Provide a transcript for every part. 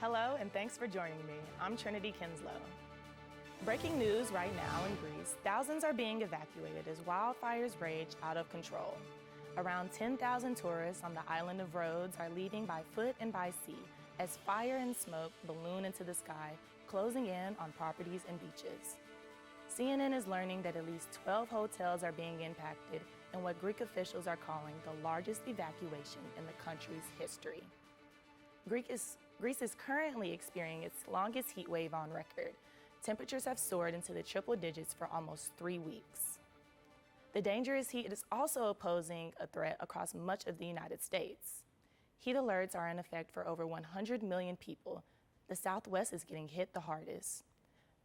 Hello, and thanks for joining me. I'm Trinity Kinslow. Breaking news right now in Greece, thousands are being evacuated as wildfires rage out of control. Around 10,000 tourists on the island of Rhodes are leaving by foot and by sea as fire and smoke balloon into the sky, closing in on properties and beaches. CNN is learning that at least 12 hotels are being impacted in what Greek officials are calling the largest evacuation in the country's history. Greece is currently experiencing its longest heat wave on record. Temperatures have soared into the triple digits for almost 3 weeks. The dangerous heat is also posing a threat across much of the United States. Heat alerts are in effect for over 100 million people. The Southwest is getting hit the hardest.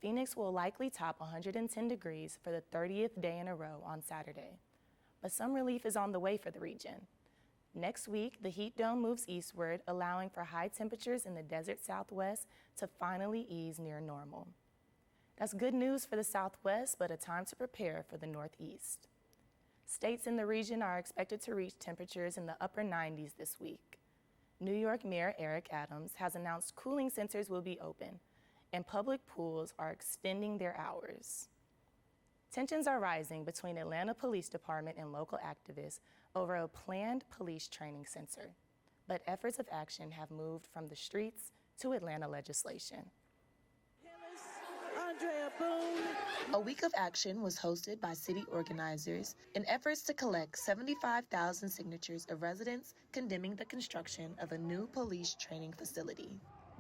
Phoenix will likely top 110 degrees for the 30th day in a row on Saturday. But some relief is on the way for the region. Next week, the heat dome moves eastward, allowing for high temperatures in the desert Southwest to finally ease near normal. That's good news for the Southwest, but a time to prepare for the Northeast. States in the region are expected to reach temperatures in the upper 90s this week. New York Mayor Eric Adams has announced cooling centers will be open, and public pools are extending their hours. Tensions are rising between Atlanta Police Department and local activists over a planned police training center, but efforts of action have moved from the streets to Atlanta legislation. A week of action was hosted by city organizers in efforts to collect 75,000 signatures of residents condemning the construction of a new police training facility.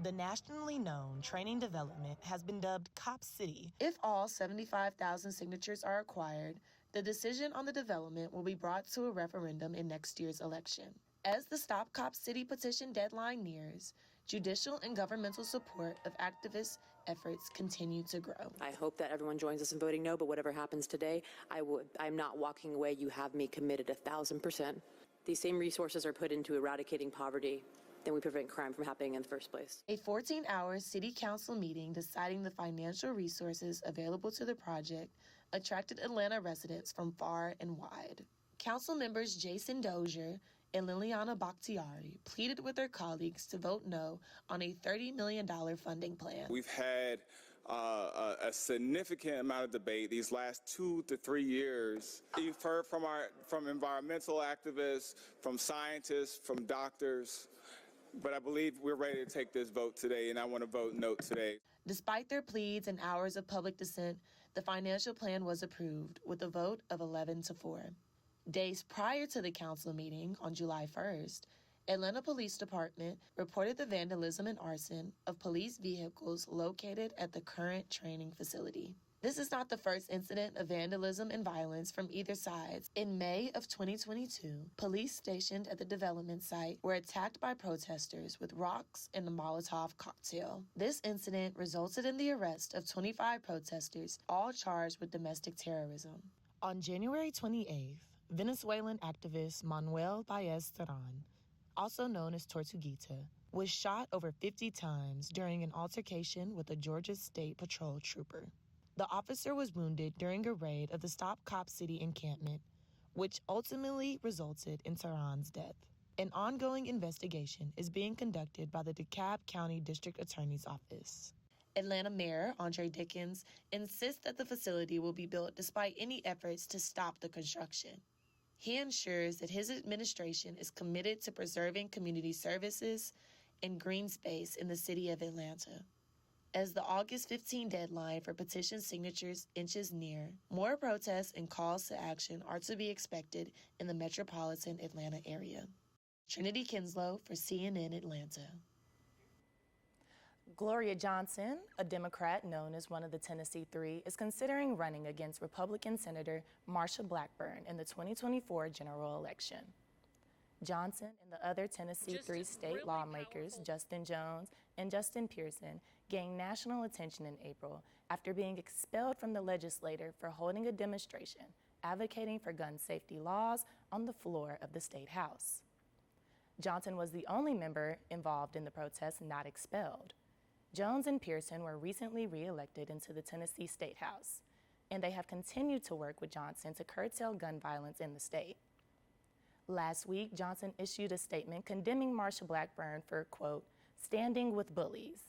The nationally known training development has been dubbed Cop City. If all 75,000 signatures are acquired, the decision on the development will be brought to a referendum in next year's election. As the Stop Cop City petition deadline nears, judicial and governmental support of activist efforts continue to grow. I hope that everyone joins us in voting no, but whatever happens today, I'm not walking away. You have me committed 1,000%. These same resources are put into eradicating poverty, then we prevent crime from happening in the first place. A 14-hour city council meeting deciding the financial resources available to the project attracted Atlanta residents from far and wide. Council members Jason Dozier and Liliana Bakhtiari pleaded with their colleagues to vote no on a $30 million funding plan. We've had a significant amount of debate these last 2 to 3 years. You've heard from environmental activists, from scientists, from doctors. But I believe we're ready to take this vote today, and I want to vote no today. Despite their pleads and hours of public dissent, the financial plan was approved with a vote of 11-4. Days prior to the council meeting on July 1st, Atlanta Police Department reported the vandalism and arson of police vehicles located at the current training facility. This is not the first incident of vandalism and violence from either side. In May of 2022, police stationed at the development site were attacked by protesters with rocks and a Molotov cocktail. This incident resulted in the arrest of 25 protesters, all charged with domestic terrorism. On January 28th, Venezuelan activist Manuel Baez-Terán, also known as Tortuguita, was shot over 50 times during an altercation with a Georgia State Patrol trooper. The officer was wounded during a raid of the Stop Cop City encampment, which ultimately resulted in Terán's death. An ongoing investigation is being conducted by the DeKalb County District Attorney's Office. Atlanta Mayor Andre Dickens insists that the facility will be built despite any efforts to stop the construction. He ensures that his administration is committed to preserving community services and green space in the city of Atlanta. As the August 15 deadline for petition signatures inches near, more protests and calls to action are to be expected in the metropolitan Atlanta area. Trinity Kinslow for CNN Atlanta. Gloria Johnson, a Democrat known as one of the Tennessee Three, is considering running against Republican Senator Marsha Blackburn in the 2024 general election. Johnson and the other Tennessee Three state lawmakers, Justin Jones and Justin Pearson, gained national attention in April after being expelled from the legislature for holding a demonstration advocating for gun safety laws on the floor of the state house. Johnson was the only member involved in the protests not expelled. Jones and Pearson were recently re-elected into the Tennessee State House, and they have continued to work with Johnson to curtail gun violence in the state. Last week, Johnson issued a statement condemning Marsha Blackburn for, quote, Standing with Bullies.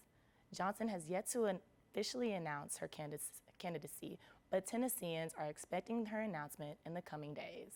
Johnson has yet to officially announce her candidacy, but Tennesseans are expecting her announcement in the coming days.